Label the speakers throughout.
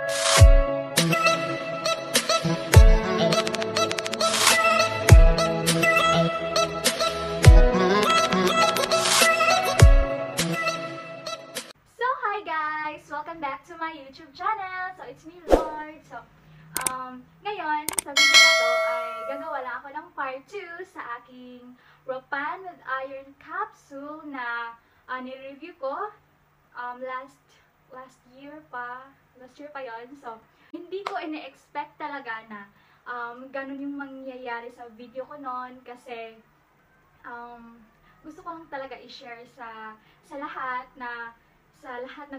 Speaker 1: Hi guys! Welcome back to my YouTube channel! So, it's me, Lord. So, ngayon, sa video na to ay gagawa lang ako ng part 2 sa aking Ropan with Iron capsule na nireview ko last year pa yon. So, hindi ko ina-expect talaga na ganun yung mangyayari sa video ko noon kasi gusto ko lang talaga i-share sa lahat na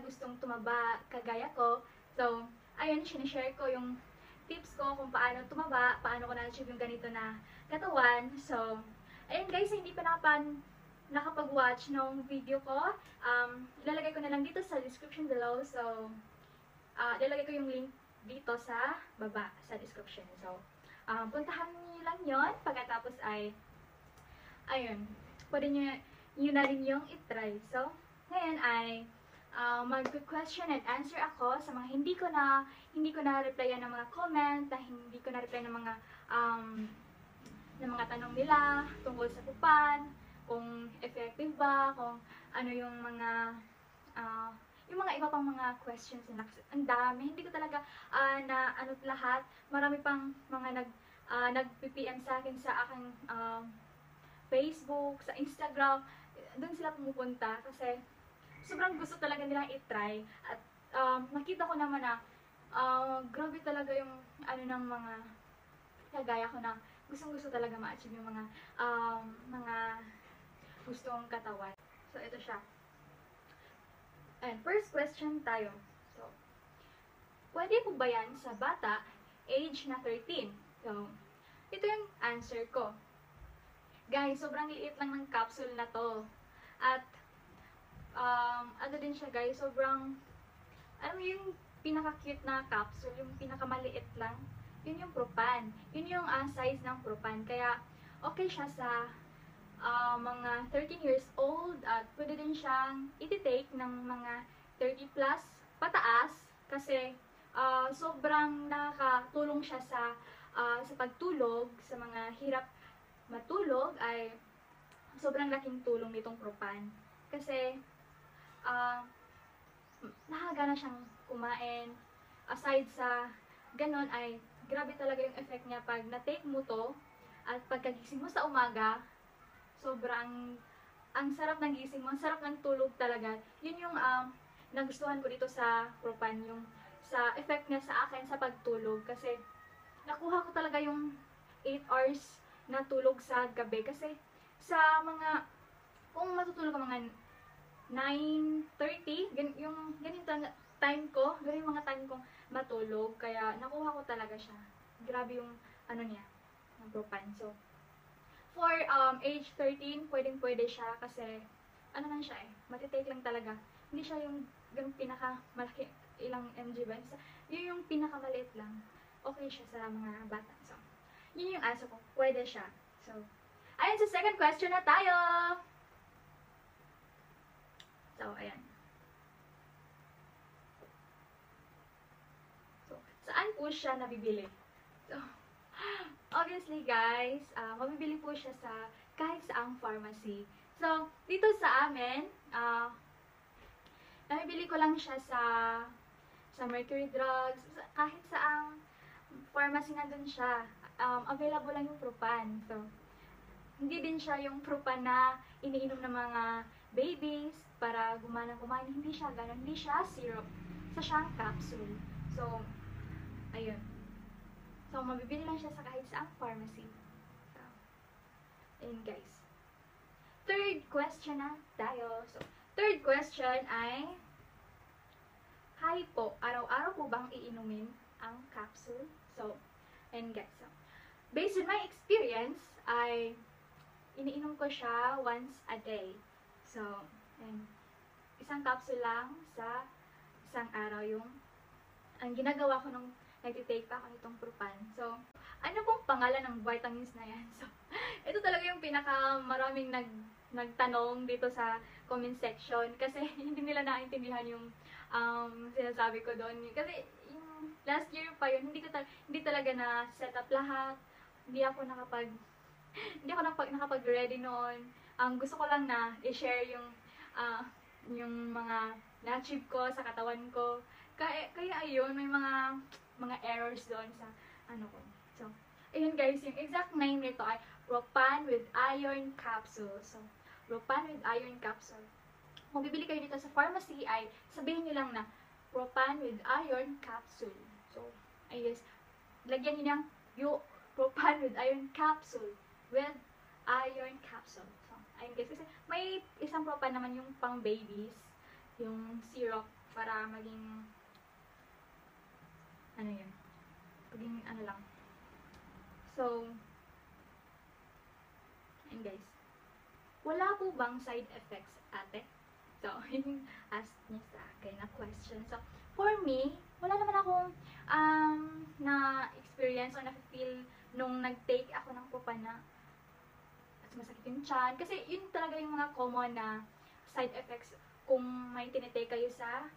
Speaker 1: gustong tumaba kagaya ko. So, ayun, sinishare ko yung tips ko kung paano tumaba, paano ko na-achieve yung ganito na katawan. So, ayun guys, hindi pa nakapag-watch ng video ko. Ilalagay ko na lang dito sa description below. So, ilalagay ko yung link dito sa baba, sa description. So, puntahan niyo lang yon. Pagkatapos ay, ayun, pwede nyo na rin yung itry. So, ngayon ay, mag-question and answer ako sa mga hindi ko na replyan ng mga comment, na hindi ko na reply ng mga tanong nila tungkol sa Ropan, kung effective ba, kung ano yung mga iba pang mga questions nila. Ang dami, hindi ko talaga na ano lahat. Marami pang mga nag-PM sa akin sa aking Facebook, sa Instagram. Doon sila pumupunta kasi sobrang gusto talaga nilang i-try. At nakita ko naman na grabe talaga yung ano ng mga kagaya ko na gustong-gusto talaga ma-achieve yung mga gustong katawan. So, ito siya. And first question tayo. So, pwede po ba yan sa bata, age na 13? So, ito yung answer ko. Guys, sobrang liit lang ng capsule na to. At, ano din siya guys, sobrang, alam mo yung pinaka-cute na capsule, yung pinakamaliit lang, yun yung Ropan. Yun yung size ng Ropan. Kaya, okay siya sa mga 13 years old at pwede din siyang i-take ng mga 30 plus pataas kasi sobrang nakakatulong siya sa pagtulog, sa mga hirap matulog ay sobrang laking tulong nitong Ropan. Kasi nakagana siyang kumain. Aside sa ganon ay grabe talaga yung effect niya pag na-take mo to at pagkagising mo sa umaga, sobrang ang sarap ng gising mo, ang sarap ng tulog talaga. Yun yung nagustuhan ko dito sa Ropan, yung sa effect niya sa akin sa pagtulog kasi nakuha ko talaga yung 8 hours na tulog sa gabi kasi sa mga kung matutulog ka mga 9:30, yung ganito time ko, ganun yung mga time kong matulog, kaya nakuha ko talaga siya. Grabe yung ano niya, ng Ropan. So, for age 13, pwedeng-pwede siya kasi ano lang siya matitake lang talaga. Hindi siya yung pinakamalaki, ilang mg ba? Yun yung pinakamaliit lang. Okay siya sa mga bata. So, yun yung answer ko. Pwede siya. So, ayun, sa second question na tayo! So, ayan. So, saan po siya nabibili? So, obviously guys, mabibili po siya sa kahit saang pharmacy. So, dito sa amin, nabibili ko lang siya sa Mercury Drugs, kahit saang pharmacy nandun siya. Available lang yung Ropan. So, hindi din siya yung Ropan na iniinom ng mga babies para gumana-gumana. Hindi siya ganun. Hindi siya syrup. Sa siyang capsule. So, ayun. So, mabibili lang siya sa kahit saang pharmacy. So, ayun guys. Third question na tayo. So, third question ay, hi po, araw-araw po bang iinumin ang capsule? So, ayun guys. So, based on my experience, ay iniinom ko siya once a day. So, ayun. Isang capsule lang sa isang araw yung ang ginagawa ko nung nagtitake pa ako nitong Ropan. So, ano pong pangalan ng vitamins na yan? So, ito talaga yung pinakamaraming nagtanong dito sa comment section kasi hindi nila naintindihan yung sinasabi ko doon. Kasi yung last year pa yun, hindi talaga na set up lahat. Hindi ako nakapag-ready noon. Ang gusto ko lang na i-share yung mga na-achieve ko sa katawan ko. Kaya ayun, may mga errors doon sa ano ko. So, ayun guys, yung exact name nito ay Ropan with Iron Capsule. So, Ropan with Iron Capsule. Kung bibili kayo dito sa pharmacy ay sabihin nyo lang na Ropan with Iron Capsule. So, ay guys, lagyan nyo ng Ropan with Iron Capsule with Iron Capsule. So, ayun guys, kasi may isang Ropan naman yung pang babies, yung syrup para maging ano yun, maging ano lang. So, ayun guys, wala po bang side effects, ate? So, yung ask niya sa akin na question. So, for me, wala naman akong na-experience or na-feel nung nag-take ako ng Propan na masakit yung tiyan. Kasi yun talaga yung mga common na side effects kung may tinitake kayo sa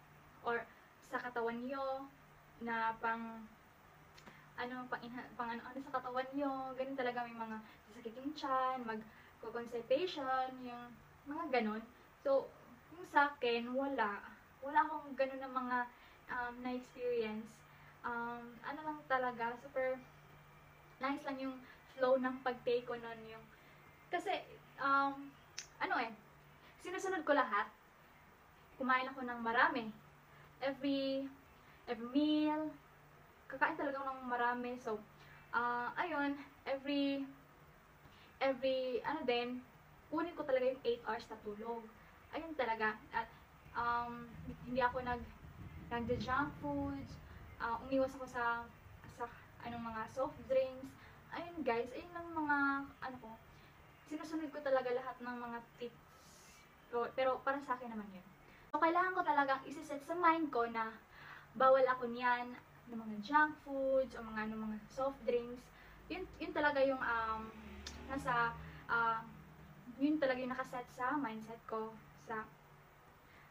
Speaker 1: katawan nyo na pang ano sa katawan nyo. Ganun talaga may mga sasakit yung tiyan, mag-constipation, yung mga ganun. So, yung sa akin, wala akong ganun na mga na-experience. Ano lang talaga, super nice lang yung flow ng pag-take ko nun. Kasi, sinusunod ko lahat. Kumain ako ng marami. Every meal, kakain talaga ako ng marami. So, ayun, every, kunin ko talaga yung 8 hours na tulog. Ayun talaga. At, hindi ako nag-junk foods, umiwas ako sa mga soft drinks. Ayun guys, ayun lang mga, sinusunod ko talaga lahat ng mga tips. Pero para sa akin naman yun. So, kailangan ko talagang isiset sa mind ko na bawal ako niyan ng mga junk foods o mga soft drinks. Yun talaga yung yun talaga yung nakaset sa mindset ko.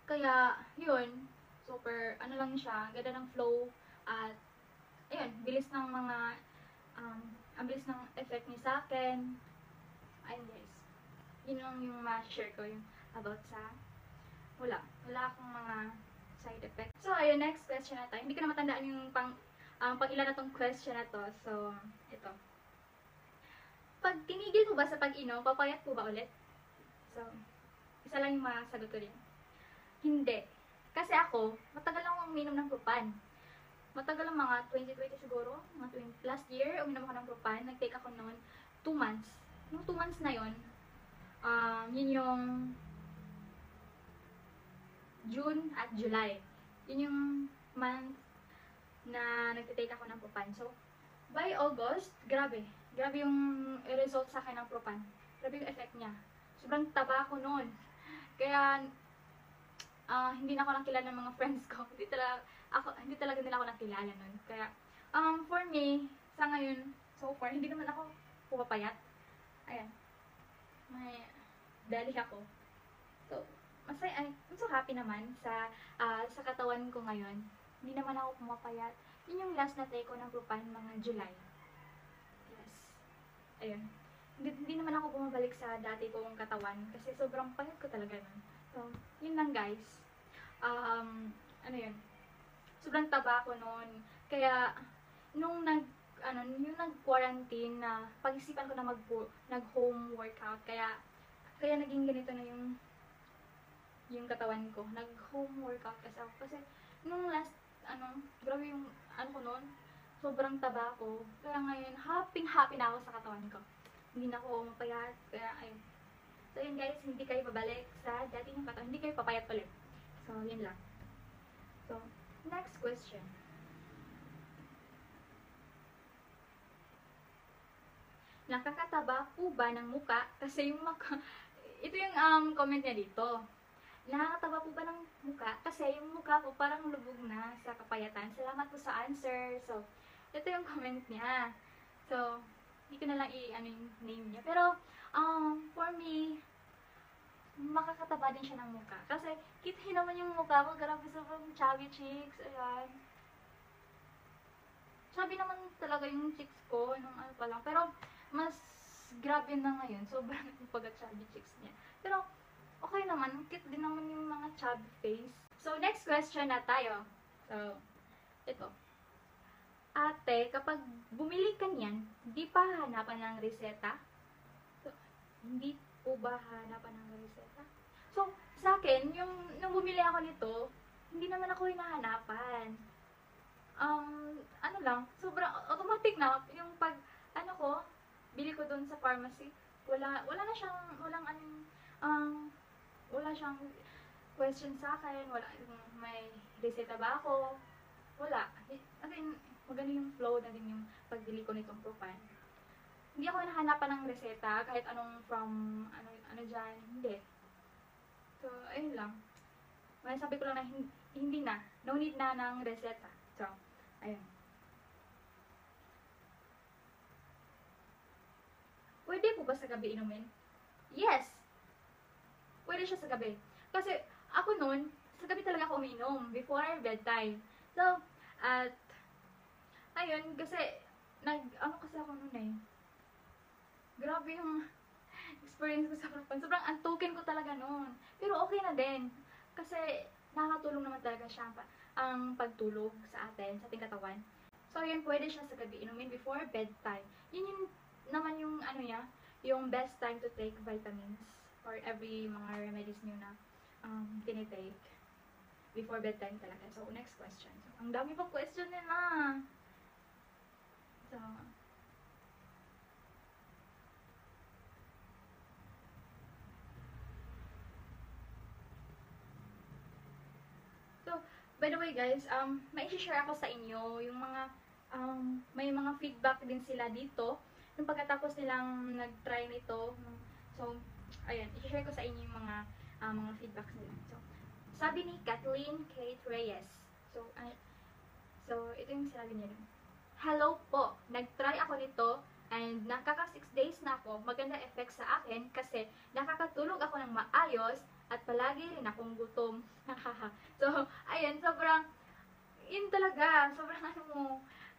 Speaker 1: Kaya yun, super lang siya, ganda ng flow at ayun, bilis ng mga ang bilis ng effect niya sa akin. Ayun guys, yun yung ma-share ko yung about sa wala akong mga side effects. So, ayun, next question na tayo. Hindi ko na matandaan yung pang ilan na tong question na to. So, ito. Pag tinigil ko ba sa pag-inom, papayat po ba ulit? So, isa lang yung masagot ko rin. Hindi. Kasi ako, matagal lang akong uminom ng Propan. Matagal lang, mga 2020 siguro, mga last year, uminom ako ng Propan. Nag-take ako noon 2 months. Yung 2 months na yun, yun yung June at July. Yun yung month na nag-take ako ng Propan. So, by August, grabe yung result sa akin ng Propan. Grabe yung effect niya. Sobrang taba ko noon. Kaya, hindi na ako nakilala ng mga friends ko. Hindi talaga nila ako nakilala noon. Kaya, for me, sa ngayon, so far, hindi naman ako pumapayat. Ayan. May belly ako. So, I'm so happy naman sa katawan ko ngayon. Hindi naman ako pumapayat. Yun yung last na take ko ng Propan, mga July. Yes. Ayun. Hindi naman ako bumabalik sa dati kong katawan kasi sobrang payat ko talaga nun. So, yun lang guys. Yun. Sobrang taba ko noon. Kaya, nung nag-quarantine na pag-isipan ko na nag-home workout. Kaya naging ganito na yung katawan ko. Nag-home workout kasi ako. Kasi, nung last, grabe yung, ko noon, sobrang taba ko. Kaya ngayon, happy na ako sa katawan ko. Hindi na ako mapayat. Kaya, ayun. So, yun guys, hindi kayo babalik sa dati yung katawan. Hindi kayo papayat ulit. So, yun lang. So, next question. Nakakataba po ba ng muka? Kasi yung ito yung comment niya dito. Nakakataba po ba ng muka? Kasi yung mukha ko parang lubog na sa kapayatan. Salamat po sa answer. So, ito yung comment niya. So, hindi ko na lang yung name niya. Pero, for me, makakataba din siya ng mukha. Kasi, kita naman yung mukha ko. Grabe sobrang chubby cheeks. Ayan. chubby naman talaga yung cheeks ko nung ano pa lang. Pero, mas grabe na ngayon. Sobrang pagka-chubby cheeks niya. Pero, okay naman. Cute din naman yung mga chubby face. So, next question na tayo. So, ito. Ate, kapag bumili ka niyan, di pa hanapan ng reseta? So, hindi po ba hanapan ng reseta? So, sa akin, nung bumili ako nito, hindi naman ako hinahanapan. Ano lang, sobrang automatic na yung pag, ano ko, bili ko dun sa pharmacy, wala na siyang, wala siyang question sa akin, wala, may reseta ba ako, wala. I mean, maganda yung flow na din yung pagbili ko nitong Propan. Hindi ako nahanapan ng reseta, kahit anong from, ano dyan, hindi. So, ayun lang. Sabi ko lang na hindi na, no need na ng reseta. So, ayun. Pwede po ba sa gabi inumin? Yes! Pwede siya sa gabi. Kasi, ako noon, sa gabi talaga ako uminom, before bedtime. So, at, ayun, kasi, kasi ako noon eh. Grabe yung experience ko sa Propan. Sobrang antukin ko talaga noon. Pero okay na din. Kasi, nakakatulong naman talaga siya ang pagtulog sa atin, sa ating katawan. So, yun, pwede siya sa gabi inumin before bedtime. Yun yung naman yung, yung best time to take vitamins or every mga remedies nyo na tinitake before bedtime talaga. So, next question. So, ang dami pang question nila. So, by the way guys, may share ako sa inyo yung mga, may mga feedback din sila dito yung pagkatapos nilang nag-try nito. So, ayan, i-share ko sa inyo yung mga feedbacks nila. So, sabi ni Kathleen Kate Reyes. So, ito yung sinabi niya rin. Hello po, nag-try ako nito and nakaka 6 days na ako. Maganda effect sa akin kasi nakakatulog ako ng maayos at palagi rin akong gutom. So, ayan, yun talaga,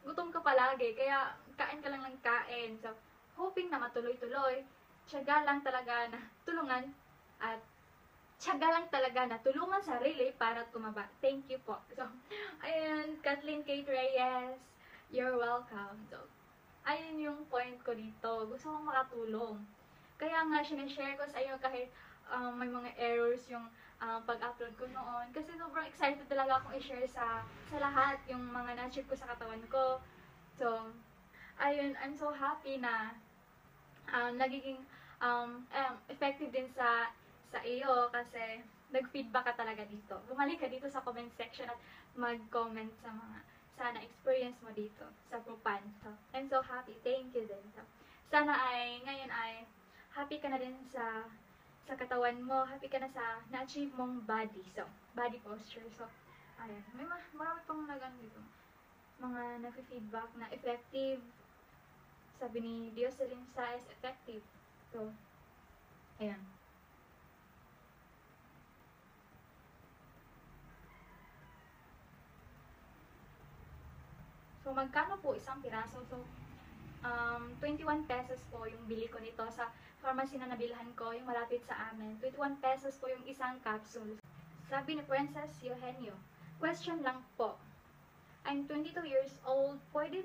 Speaker 1: gutom ka palagi, kaya kain ka lang ng kain. So, hoping na matuloy-tuloy, tiyaga lang talaga na tulungan sarili para tumaba. Thank you po. So, ayan, Kathleen Kate Reyes, you're welcome. So, ayun yung point ko dito. Gusto kong makatulong. Kaya nga, sinashare ko sa iyo kahit may mga errors yung pag-upload ko noon. Kasi sobrang excited talaga akong i-share sa lahat yung mga na-achieve ko sa katawan ko. So, ayun, I'm so happy na nagiging effective din sa iyo kasi nag-feedback ka talaga dito. Bumalik ka dito sa comment section at mag-comment sa mga experience mo dito sa Propan. So, I'm so happy. Thank you din. So, sana ngayon ay happy ka na din sa katawan mo, happy ka na sa na-achieve mong body. So, body posture. So, ayan. May marami pang dito. Mga nag-feedback na effective. Sabi ni Dioselin sa is effective. So, ayan. So, magkano po isang piraso? So, 21 pesos po yung bili ko nito sa pharmacy na nabilhan ko, yung malapit sa amin. 21 pesos po yung isang capsule. Sabi ni Princess Eugenio, question lang po. I'm 22 years old. Pwede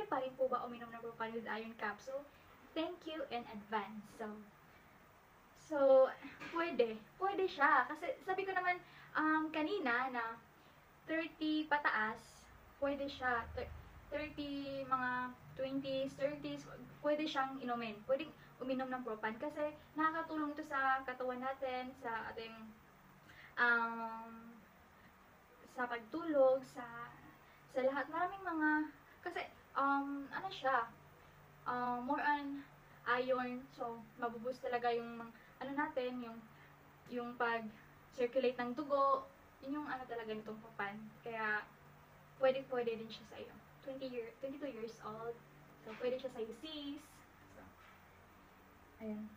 Speaker 1: pa rin po ba uminom ng Propan with iron capsule? Thank you in advance. So, pwede. Pwede siya. Kasi sabi ko naman kanina na 30 pataas, pwede siya. 30, mga 20s, 30s, pwede siyang inumin. Pwede uminom ng Propan kasi nakakatulong ito sa katawan natin, sa ating sa pagtulog, sa lahat. Maraming mga, kasi ano siya, more on iron, so mabuboost talaga yung natin, yung pag-circulate ng dugo, yun yung talaga nitong Propan. Kaya pwede din siya sa iyo. 22 years old. So, pwede siya sa iyo, sis. So, ayan.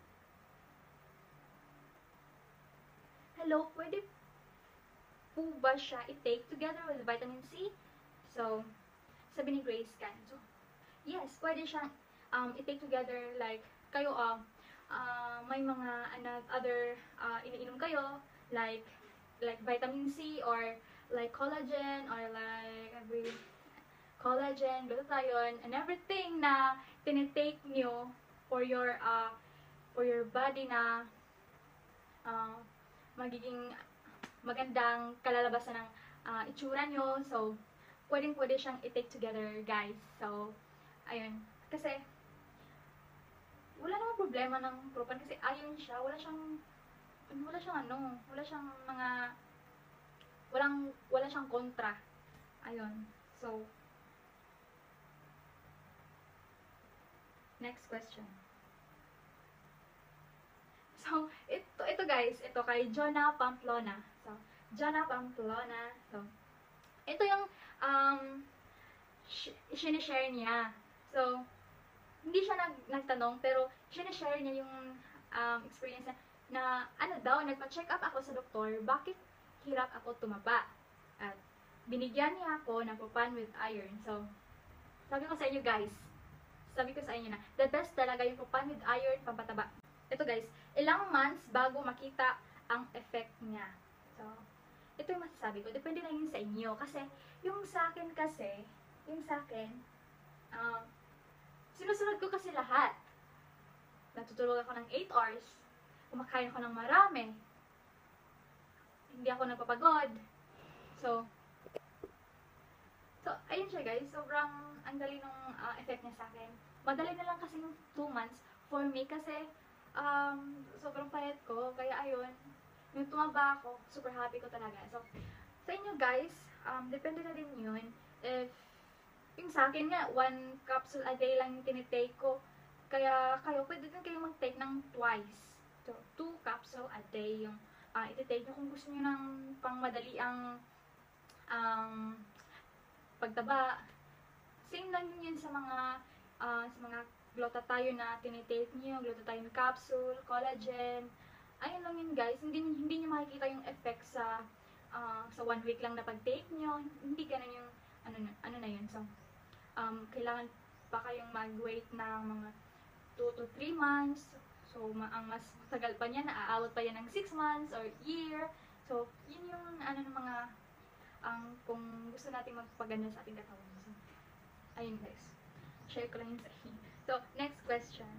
Speaker 1: Hello, pwede po ba siya i-take together with vitamin C? So, sabi ni Grace Can. So, yes, pwede siyang i-take together, like, kayo, may mga other iniinom kayo, like vitamin C, or like collagen, or like collagen, glutathione, and everything na tinitake nyo for your body na magiging magandang kalalabasan ng itsura nyo. So, pwede siyang i-take together, guys. So, ayun. Kasi, wala namang problema ng Propan kasi iron siya. Wala siyang wala siyang kontra. Ayun. So, next question. So, ito guys, ito kay Jonah Pamplona. So, Jonah Pamplona. So, ito yung sinishare niya. So, hindi siya nagtanong, pero sinishare niya yung experience na daw, nagpa-check up ako sa doktor, bakit hirap ako tumaba. At binigyan niya ako ng Propan with iron. So, sabi ko sa inyo guys, na the best talaga yung Propan with iron pampataba. Ito guys, ilang months bago makita ang effect niya. So, ito yung masasabi ko. Depende na yun sa inyo. Kasi, yung sa akin, sinusunod ko kasi lahat. Natutulog ako ng 8 hours. Kumakain ako ng marami. Hindi ako nagpapagod. So, ayun siya guys. Sobrang ang dali ng effect niya sa akin. Madali na lang kasi yung 2 months for me kasi sobrang payat ko. Kaya ayun, yung tumaba ako, super happy ko talaga. So, sa inyo guys, depende na din yun. If, yung sa akin nga, 1 capsule a day lang yung tinitake ko. Kaya kayo, pwede din kayo mag-take ng twice. So, 2 capsule a day yung iti-take nyo kung gusto nyo ng pangmadali ang pagtaba. Same lang yun sa mga glutathione na tinitake nyo, glutathione capsule, collagen. Ayun lang yun guys, hindi nyo makikita yung effect sa 1 week lang na pag-take nyo. Hindi ganun yung ano na yun. So, kailangan pa kayong mag-wait ng mga 2 to 3 months. So, ang mas matagal pa niya, naaabot pa yan ng 6 months or year. So, yun yung ng mga kung gusto natin magpaganda sa ating katawan. So, ayun guys. Share ko lang yun sa inyo. So, next question.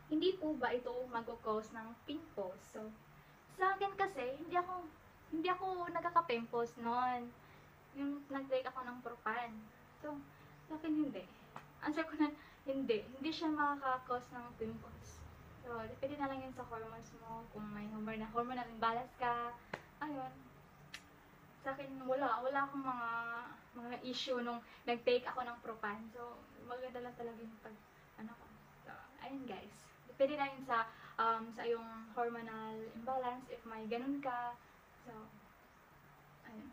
Speaker 1: Hindi po ba ito mag-cause ng pimples? So, sa akin kasi, hindi ako nagkaka-pimples noon. Yung nag-take ako ng Propan. So, sa akin hindi. Answer ko na, hindi. Hindi siya makaka-cause ng pimples. So, depende na lang yun sa hormones mo. Kung may hormonal imbalance ka. Ayun. Sa akin, wala akong mga issue nung nag-take ako ng Propan. So, maganda lang talaga yung ko. So, ayun guys. Depende na yun sa iyong hormonal imbalance, if may ganun ka. So, ayun.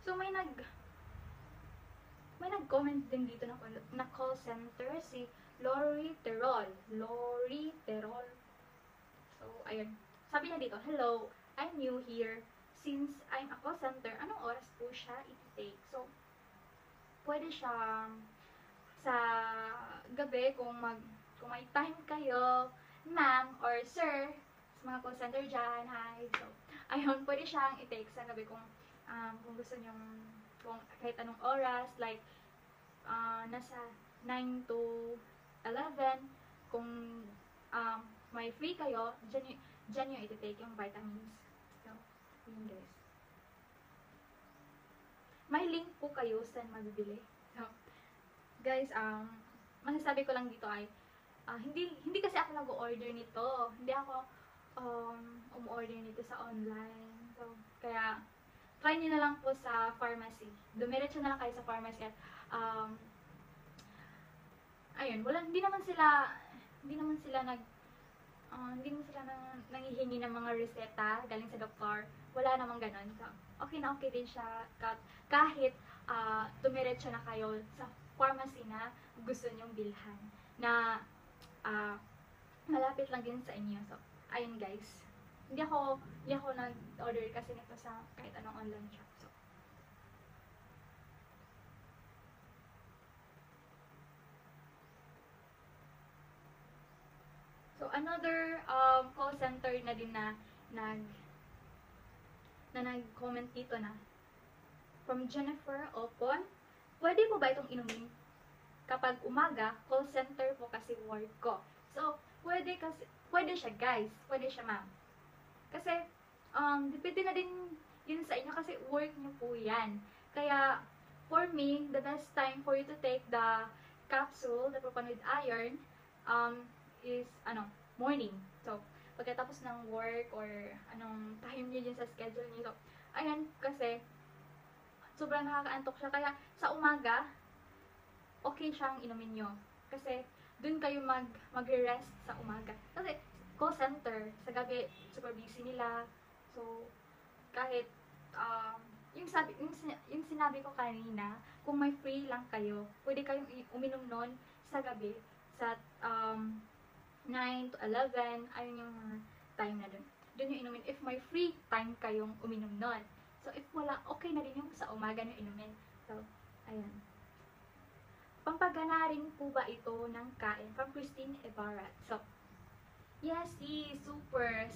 Speaker 1: So, may nag-comment din dito na call center, si Lori Terol. So, ayun. Sabi niya dito, hello, I'm new here. Since I'm a call center, anong oras po siya i-take? So, pwede siyang sa gabi kung may time kayo, ma'am or sir, sa mga call center dyan, hi. So, ayun, pwede siyang i-take sa gabi kung gusto nyong, kung kahit anong oras, like, nasa 9 to 11, kung may free kayo, dyan yung iti-take yung vitamins. So, yun guys. May link po kayo saan mabibili. So, guys, masasabi ko lang dito ay, hindi kasi ako nag-order nito. Hindi ako um-order nito sa online. So, kaya, try nyo na lang po sa pharmacy. Dumiretso na lang kayo sa pharmacy at um, ayun, wala, hindi naman sila nanghihingi ng mga reseta galing sa doktor. Wala namang ganun. So, okay na okay din siya kahit tumiretso na kayo sa pharmacy na gusto nyong bilhan na malapit lang din sa inyo. So, ayun guys. Hindi ako nag-order kasi nito sa kahit anong online shop. So another call center na din na nag-comment dito na from Jennifer Opon. Pwede po ba itong inumin? Kapag umaga, call center po kasi work ko. So, pwede siya guys. Pwede siya ma'am. Kasi, depende na din yun sa inyo kasi work nyo po yan. Kaya, for me, the best time for you to take the capsule, the Propanoid Iron, is, morning. So, pagkatapos ng work or anong time nyo dyan sa schedule nyo. So, ayan, kasi, sobrang nakakaantok siya. Kaya, sa umaga, okay siyang inumin nyo. Kasi, dun kayo mag-rest sa umaga. Kasi, call center, sa gabi, super busy nila. So, kahit, yung sinabi ko kanina, kung may free lang kayo, pwede kayong uminom nun sa gabi, sa, 9 to 11, ayun yung time na dun. Dun yung inumin. If may free time kayong uminom nun. So, if wala, okay na din yung sa umaga nyo inumin. So, ayan. Pampagana rin po ba ito ng kain? From Christine Ibarat. So, yes, super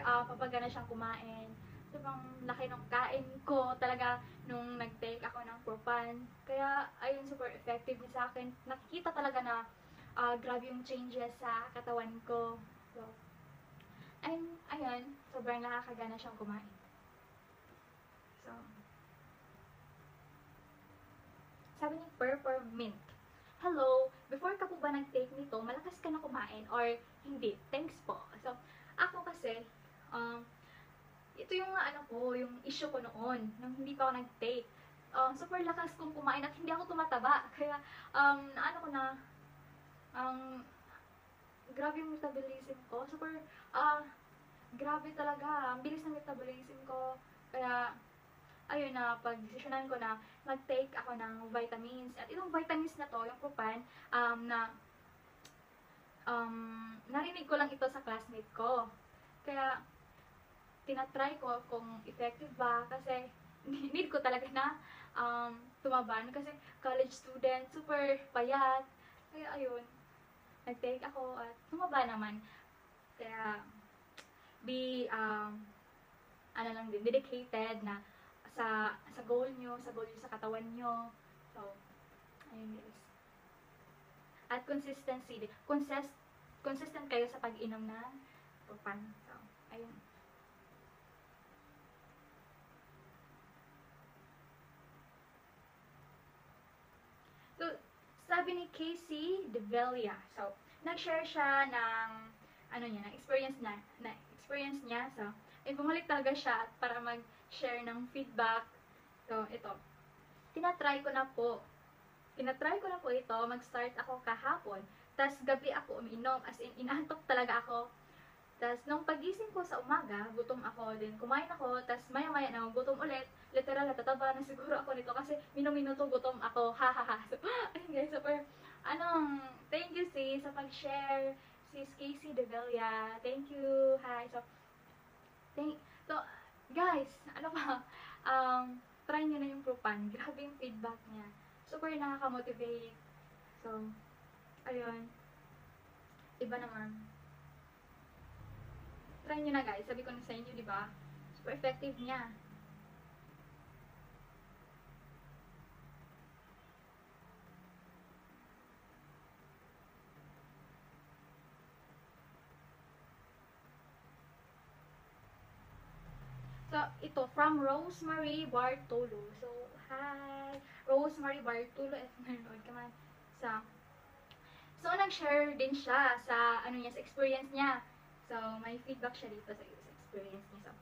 Speaker 1: pampagana siyang kumain. Sobrang laki ng kain ko talaga nung nag-take ako ng Propan. Kaya, ayun, super effective sa akin. Nakikita talaga na grabe yung changes sa katawan ko. So, ayun, sobrang nakakagana siyang kumain. So, sabi ni Peppermint, hello, before ka po ba nag-take nito, malakas ka na kumain or hindi? Thanks po. So, ako kasi, ito yung yung issue ko noon, nung hindi pa ako nag-take. Super lakas kong kumain at hindi ako tumataba. Kaya, grabe yung metabolism ko. Super, grabe talaga. Ang bilis ng metabolism ko. Kaya, ayun na, pag-desisyonan ko na mag-take ako ng vitamins. At itong vitamins na to, yung Propan, narinig ko lang ito sa classmate ko. Kaya, tinatry ko kung effective ba. Kasi, need ko talaga na tumaban. Kasi, college student, super payat. Kaya, ayun. Nag-take ako at tumaba naman. Kaya, lang din, dedicated na sa goal nyo, sa katawan nyo. So, ayun guys. At consistency, consistent kayo sa pag-inom ng Propan. So, ayun. So, sabi ni Casey Develia. So, nag-share siya ng experience niya. So, bumalik talaga siya para mag-share ng feedback. So, ito. Tinatry ko na po ito. Mag-start ako kahapon. Tas gabi ako umiinom. As in, inaantok talaga ako. Tas nung pagising ko sa umaga, gutom ako. Then kumain ako. Tas maya-maya na gutom ulit. Literal, natataba na siguro ako nito kasi minuto gutom ako. Hahaha. So, ayun guys, super, thank you sis sa pag-share. Sis Casey Develia. Thank you. Hi. So, guys, try nyo na yung Propan. Grabe yung feedback niya. Super nakaka-motivate. So, ayun. Iba naman. Try nyo na guys. Sabi ko na sa inyo, di ba? Super effective niya. So, ito, from Rosemary Bartolo. So, hi! Rosemary Bartolo, if nanonood ka man. So, nag-share din siya sa, sa experience niya. So, may feedback siya dito sa experience niya. So,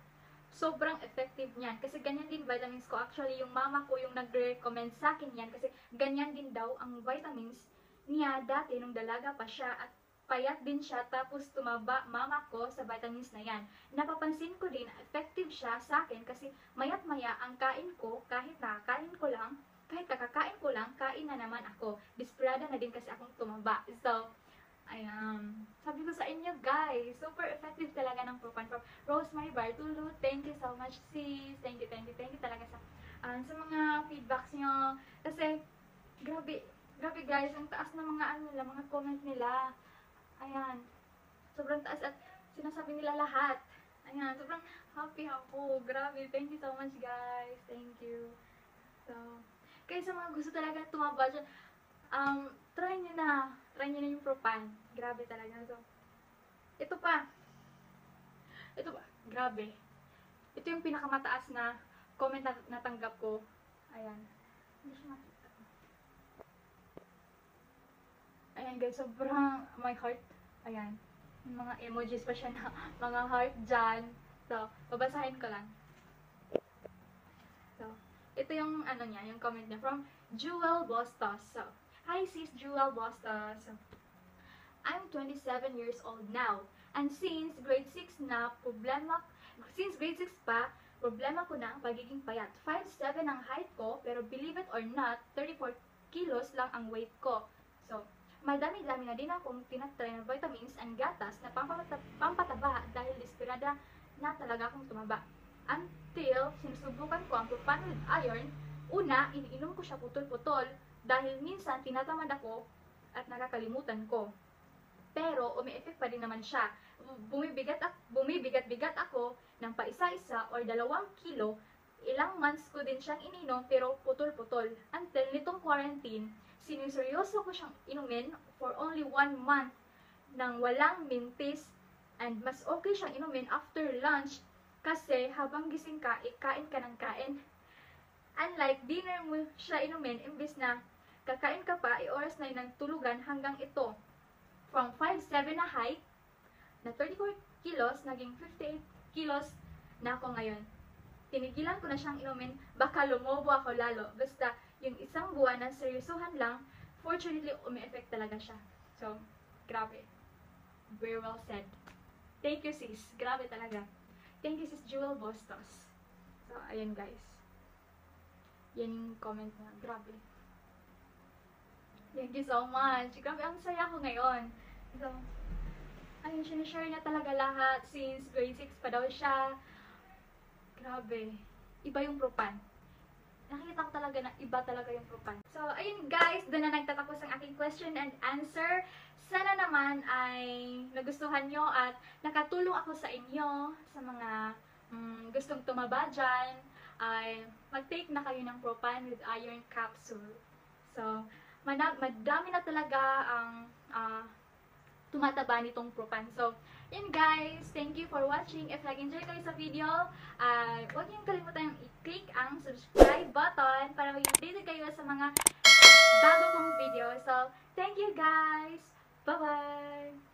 Speaker 1: sobrang effective niyan. Kasi ganyan din vitamins ko. Actually, yung mama ko yung nagre-recommend sa akin yan. Kasi ganyan din daw ang vitamins niya dati nung dalaga pa siya. At payat din siya. Tapos tumaba mama ko sa vitamins na yan. Napapansin ko din, effective siya sa akin. Kasi mayat maya ang kain ko, kahit nakakain ko lang, kahit kakakain ko lang, kain na naman ako. Desperada na din kasi akong tumaba. So, ayan. Sabi ko sa inyo guys, super effective talaga ng Propan from Rosemary Bartulo. Thank you so much sis. Thank you talaga sa mga feedbacks nyo. Kasi, grabe guys, ang taas ng mga comment nila. Ayan. Sobrang taas at sinasabi nila lahat. Ayan, sobrang happy ako. Grabe, thank you so much guys. Thank you. So, kaya sa mga gusto talaga tumaba dyan, try nyo na yung Propan. Grabe talaga. So, ito pa, grabe. Ito yung pinakamataas na comment na natanggap ko. Ayan. Hindi siya makita. Ayan guys, sobrang my heart. Ayan. Yung mga emojis pa siya na mga heart dyan. So, babasahin ko lang. So, ito yung yung comment niya from Jewel Bostos. So, hi sis Jewel Bostos. So, I'm 27 years old now. And since grade 6 pa, problema ko na ang pagiging payat. 5'7" ang height ko, pero believe it or not, 34 kilos lang ang weight ko. So, madami-dami na din akong tinatry na vitamins and gatas na pampataba dahil desperada na talaga akong tumaba. Until sinusubukan ko ang Propan with iron, una, iniinom ko siya putol-putol dahil minsan tinatamad ako at nakakalimutan ko. Pero umi-effect pa din naman siya. Bumibigat-bigat ako ng paisa-isa or 2 kilo. Ilang months ko din siyang ininom pero putol-putol. Until nitong quarantine, siniseryoso ko siyang inumin for only 1 month nang walang mintis, and mas okay siyang inumin after lunch kasi habang gising ka, kain ka ng kain. Unlike dinner mo siya inumin, imbis na kakain ka pa, oras na yun ng tulugan hanggang ito. From 5'7" na height, na 34 kilos, naging 58 kilos na ako ngayon. Tinigilan ko na siyang inumin, baka lumobo ako lalo. Basta, yung isang buwan na seryosohan lang, fortunately, umi-effect talaga siya. So, grabe. Very well said. Thank you sis. Grabe talaga. Thank you sis Jewel Bostos. So, ayan guys. Yan yung comment na. Grabe. Thank you so much. Grabe, ang saya ko ngayon. So, ayun, sinishare niya talaga lahat since grade 6 pa daw siya. Grabe. Iba yung Propan. Nakikita ko talaga na iba talaga yung Propan. So, ayun guys, doon na nagtatapos ang aking question and answer. Sana naman ay nagustuhan nyo at nakatulong ako sa inyo, sa mga gustong tumaba dyan, ay mag-take na kayo ng Propan with iron capsule. So, madami na talaga ang tumataba nitong Propan. So, yun guys, thank you for watching. If nag-enjoy kayo sa video, huwag niyong kalimutan i-click ang subscribe button para mag-update kayo sa mga bago kong video. So, thank you guys! Bye-bye!